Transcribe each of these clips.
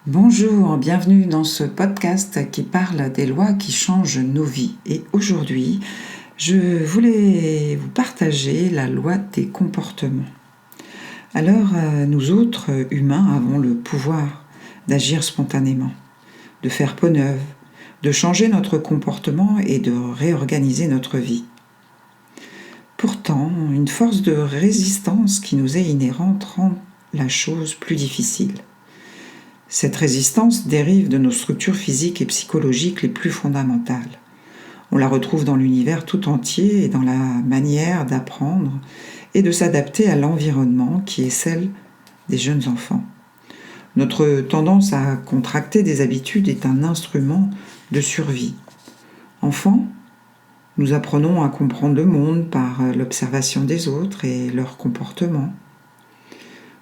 Bonjour, bienvenue dans ce podcast qui parle des lois qui changent nos vies. Et aujourd'hui, je voulais vous partager la loi des comportements. Alors, nous autres humains avons le pouvoir d'agir spontanément, de faire peau neuve, de changer notre comportement et de réorganiser notre vie. Pourtant, une force de résistance qui nous est inhérente rend la chose plus difficile. Cette résistance dérive de nos structures physiques et psychologiques les plus fondamentales. On la retrouve dans l'univers tout entier et dans la manière d'apprendre et de s'adapter à l'environnement qui est celle des jeunes enfants. Notre tendance à contracter des habitudes est un instrument de survie. Enfant, nous apprenons à comprendre le monde par l'observation des autres et leur comportement.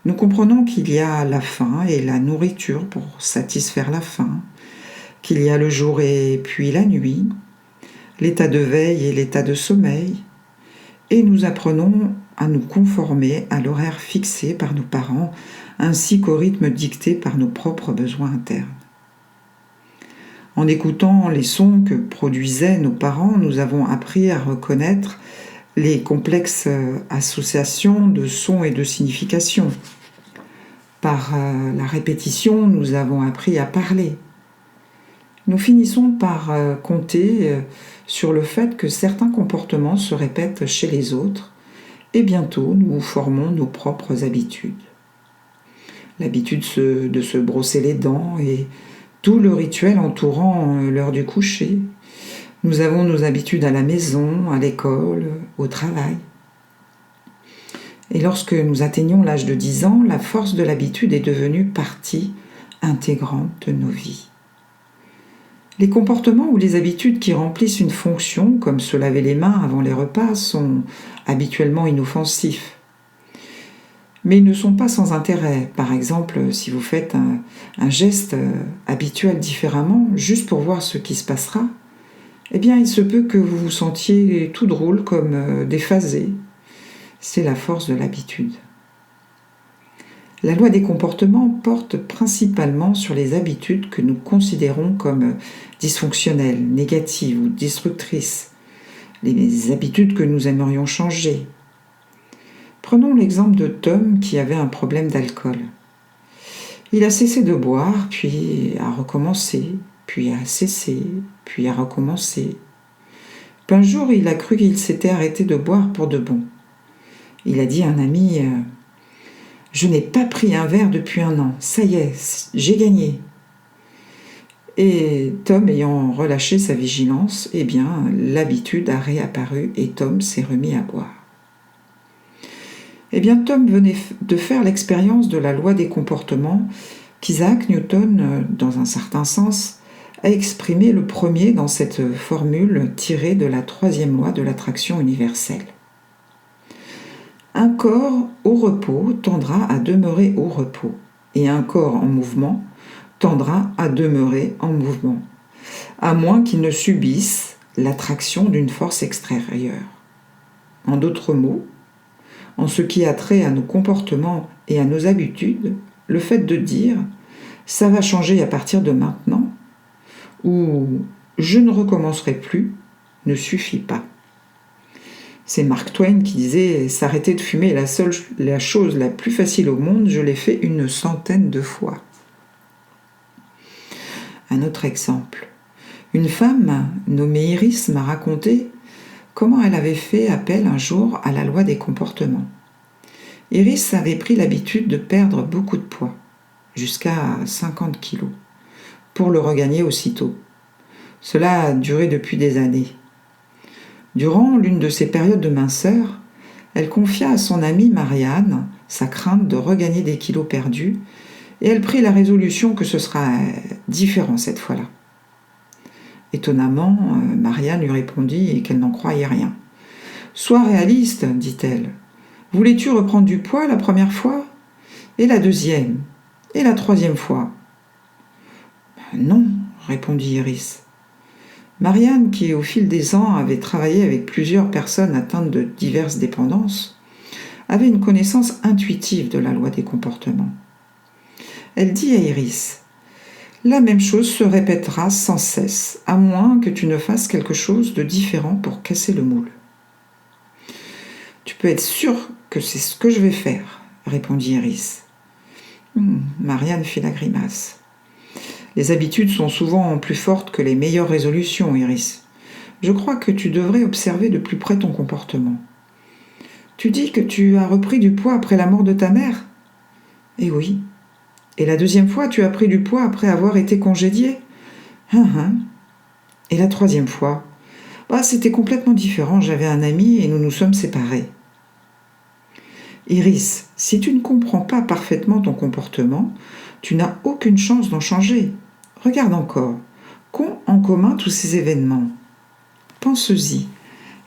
Nous comprenons qu'il y a la faim et la nourriture pour satisfaire la faim, qu'il y a le jour et puis la nuit, l'état de veille et l'état de sommeil, et nous apprenons à nous conformer à l'horaire fixé par nos parents ainsi qu'au rythme dicté par nos propres besoins internes. En écoutant les sons que produisaient nos parents, nous avons appris à reconnaître les complexes associations de sons et de significations. Par la répétition, nous avons appris à parler. Nous finissons par compter sur le fait que certains comportements se répètent chez les autres et bientôt nous formons nos propres habitudes. L'habitude de se brosser les dents et tout le rituel entourant l'heure du coucher. Nous avons nos habitudes à la maison, à l'école, au travail. Et lorsque nous atteignons l'âge de 10 ans, la force de l'habitude est devenue partie intégrante de nos vies. Les comportements ou les habitudes qui remplissent une fonction, comme se laver les mains avant les repas, sont habituellement inoffensifs. Mais ils ne sont pas sans intérêt. Par exemple, si vous faites un geste habituel différemment, juste pour voir ce qui se passera, eh bien il se peut que vous vous sentiez tout drôle comme déphasé. C'est la force de l'habitude. La loi des comportements porte principalement sur les habitudes que nous considérons comme dysfonctionnelles, négatives ou destructrices, les habitudes que nous aimerions changer. Prenons l'exemple de Tom qui avait un problème d'alcool. Il a cessé de boire, puis a recommencé, puis a cessé, puis a recommencé. Puis un jour, il a cru qu'il s'était arrêté de boire pour de bon. Il a dit à un ami « Je n'ai pas pris un verre depuis 1 an, ça y est, j'ai gagné ». Et Tom ayant relâché sa vigilance, eh bien, l'habitude a réapparu et Tom s'est remis à boire. Eh bien, Tom venait de faire l'expérience de la loi des comportements qu'Isaac Newton, dans un certain sens, a exprimé le premier dans cette formule tirée de la 3e loi de l'attraction universelle. Un corps au repos tendra à demeurer au repos, et un corps en mouvement tendra à demeurer en mouvement, à moins qu'il ne subisse l'attraction d'une force extérieure. En d'autres mots, en ce qui a trait à nos comportements et à nos habitudes, le fait de dire « ça va changer à partir de maintenant » ou « je ne recommencerai plus » ne suffit pas. C'est Mark Twain qui disait « S'arrêter de fumer est la chose la plus facile au monde, je l'ai fait 100 de fois. » Un autre exemple. Une femme nommée Iris m'a raconté comment elle avait fait appel un jour à la loi des comportements. Iris avait pris l'habitude de perdre beaucoup de poids, jusqu'à 50 kilos, pour le regagner aussitôt. Cela a duré depuis des années. Durant l'une de ces périodes de minceur, elle confia à son amie Marianne sa crainte de regagner des kilos perdus et elle prit la résolution que ce sera différent cette fois-là. Étonnamment, Marianne lui répondit qu'elle n'en croyait rien. « Sois réaliste, dit-elle. Voulais-tu reprendre du poids la première fois ? Et la deuxième ? Et la 3e fois ? » Non, répondit Iris. Marianne, qui au fil des ans avait travaillé avec plusieurs personnes atteintes de diverses dépendances, avait une connaissance intuitive de la loi des comportements. Elle dit à Iris la même chose se répétera sans cesse, à moins que tu ne fasses quelque chose de différent pour casser le moule. Tu peux être sûr que c'est ce que je vais faire, répondit Iris. Marianne fit la grimace. Les habitudes sont souvent plus fortes que les meilleures résolutions, Iris. Je crois que tu devrais observer de plus près ton comportement. Tu dis que tu as repris du poids après la mort de ta mère ? Eh oui. Et la deuxième fois, tu as pris du poids après avoir été congédiée ? Et la troisième fois ? C'était complètement différent. J'avais un ami et nous nous sommes séparés. Iris, si tu ne comprends pas parfaitement ton comportement, tu n'as aucune chance d'en changer. Regarde encore. Qu'ont en commun tous ces événements ? Pense-y.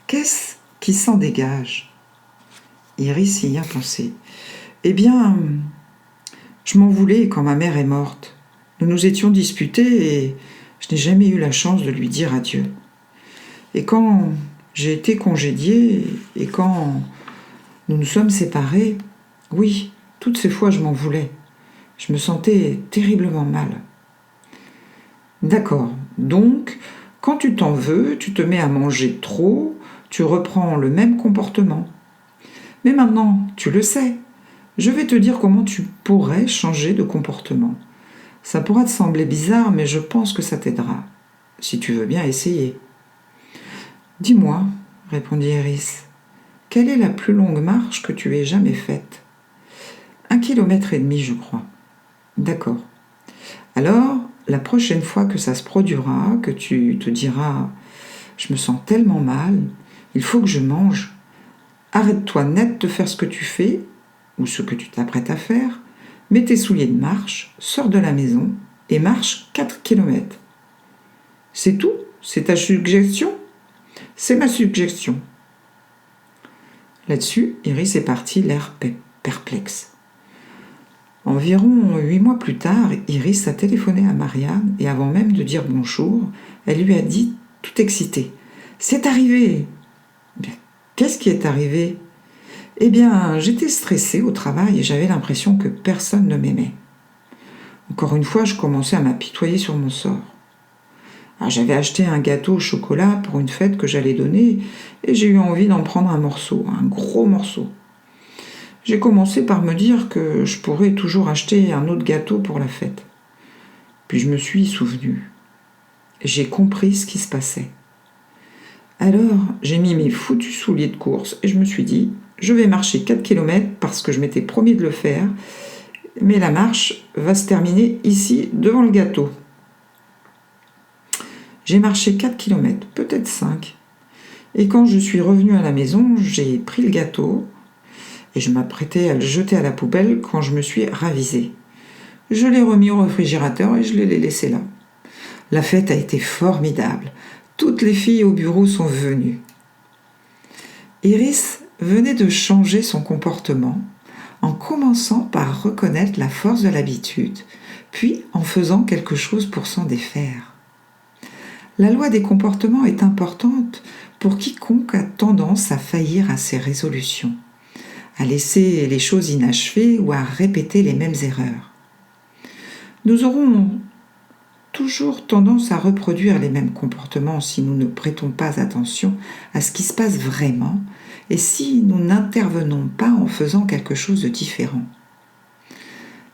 Qu'est-ce qui s'en dégage ? Iris y a pensé. Eh bien, je m'en voulais quand ma mère est morte. Nous nous étions disputés et je n'ai jamais eu la chance de lui dire adieu. Et quand j'ai été congédiée et quand nous nous sommes séparés, oui, toutes ces fois je m'en voulais. Je me sentais terriblement mal. D'accord, donc, quand tu t'en veux, tu te mets à manger trop, tu reprends le même comportement. Mais maintenant, tu le sais, je vais te dire comment tu pourrais changer de comportement. Ça pourra te sembler bizarre, mais je pense que ça t'aidera, si tu veux bien essayer. Dis-moi, répondit Iris, quelle est la plus longue marche que tu aies jamais faite ? 1,5 kilomètre, je crois. D'accord. Alors, la prochaine fois que ça se produira, que tu te diras « je me sens tellement mal, il faut que je mange », arrête-toi net de faire ce que tu fais ou ce que tu t'apprêtes à faire, mets tes souliers de marche, sors de la maison et marche 4 kilomètres. C'est tout ? C'est ta suggestion ? C'est ma suggestion. Là-dessus, Iris est partie, l'air perplexe. Environ 8 mois plus tard, Iris a téléphoné à Marianne et avant même de dire bonjour, elle lui a dit, tout excitée, « C'est arrivé !» Bien, qu'est-ce qui est arrivé ? Eh bien, j'étais stressée au travail et j'avais l'impression que personne ne m'aimait. Encore une fois, je commençais à m'apitoyer sur mon sort. J'avais acheté un gâteau au chocolat pour une fête que j'allais donner et j'ai eu envie d'en prendre un morceau, un gros morceau. J'ai commencé par me dire que je pourrais toujours acheter un autre gâteau pour la fête. Puis je me suis souvenue. J'ai compris ce qui se passait. Alors, j'ai mis mes foutus souliers de course et je me suis dit, je vais marcher 4 kilomètres parce que je m'étais promis de le faire, mais la marche va se terminer ici, devant le gâteau. J'ai marché 4 kilomètres, peut-être 5. Et quand je suis revenue à la maison, j'ai pris le gâteau et je m'apprêtais à le jeter à la poubelle quand je me suis ravisée. Je l'ai remis au réfrigérateur et je l'ai laissé là. La fête a été formidable. Toutes les filles au bureau sont venues. Iris venait de changer son comportement en commençant par reconnaître la force de l'habitude, puis en faisant quelque chose pour s'en défaire. La loi des comportements est importante pour quiconque a tendance à faillir à ses résolutions, à laisser les choses inachevées ou à répéter les mêmes erreurs. Nous aurons toujours tendance à reproduire les mêmes comportements si nous ne prêtons pas attention à ce qui se passe vraiment et si nous n'intervenons pas en faisant quelque chose de différent.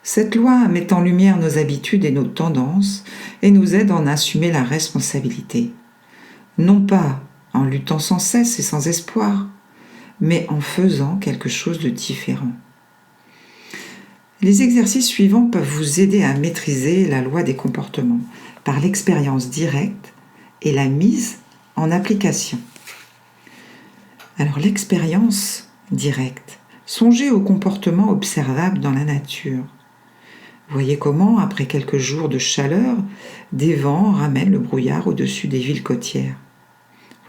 Cette loi met en lumière nos habitudes et nos tendances et nous aide à en assumer la responsabilité. Non pas en luttant sans cesse et sans espoir, mais en faisant quelque chose de différent. Les exercices suivants peuvent vous aider à maîtriser la loi des comportements par l'expérience directe et la mise en application. Alors l'expérience directe. Songez aux comportements observables dans la nature. Voyez comment, après quelques jours de chaleur, des vents ramènent le brouillard au-dessus des villes côtières.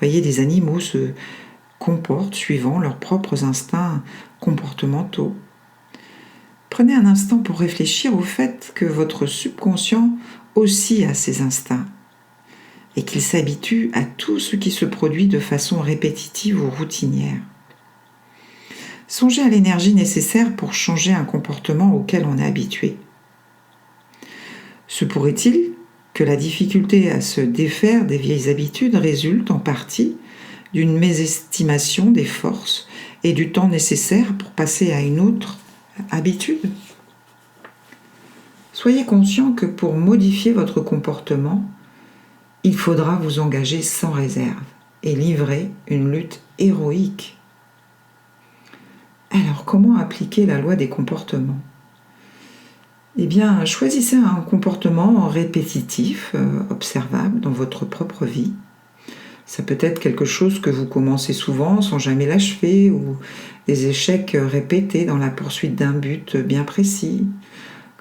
Voyez des animaux se comportent suivant leurs propres instincts comportementaux. Prenez un instant pour réfléchir au fait que votre subconscient aussi a ses instincts et qu'il s'habitue à tout ce qui se produit de façon répétitive ou routinière. Songez à l'énergie nécessaire pour changer un comportement auquel on est habitué. Se pourrait-il que la difficulté à se défaire des vieilles habitudes résulte en partie d'une mésestimation des forces et du temps nécessaire pour passer à une autre habitude? Soyez conscient que pour modifier votre comportement, il faudra vous engager sans réserve et livrer une lutte héroïque. Alors, comment appliquer la loi des comportements? Eh bien, choisissez un comportement répétitif, observable dans votre propre vie. Ça peut être quelque chose que vous commencez souvent sans jamais l'achever, ou des échecs répétés dans la poursuite d'un but bien précis,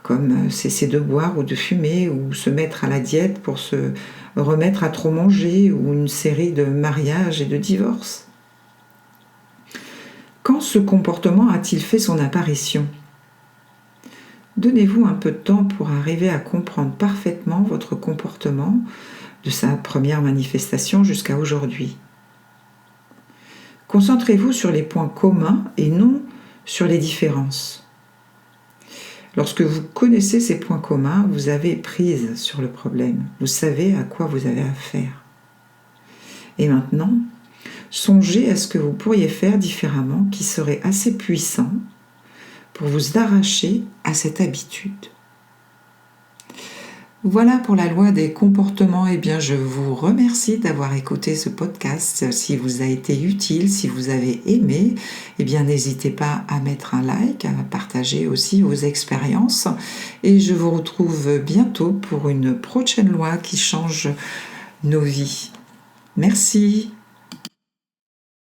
comme cesser de boire ou de fumer, ou se mettre à la diète pour se remettre à trop manger, ou une série de mariages et de divorces. Quand ce comportement a-t-il fait son apparition? Donnez-vous un peu de temps pour arriver à comprendre parfaitement votre comportement de sa première manifestation jusqu'à aujourd'hui. Concentrez-vous sur les points communs et non sur les différences. Lorsque vous connaissez ces points communs, vous avez prise sur le problème. Vous savez à quoi vous avez affaire. Et maintenant, songez à ce que vous pourriez faire différemment qui serait assez puissant pour vous arracher à cette habitude. Voilà pour la loi des comportements. Eh bien, je vous remercie d'avoir écouté ce podcast. S'il vous a été utile, si vous avez aimé, eh bien, n'hésitez pas à mettre un like, à partager aussi vos expériences. Et je vous retrouve bientôt pour une prochaine loi qui change nos vies. Merci.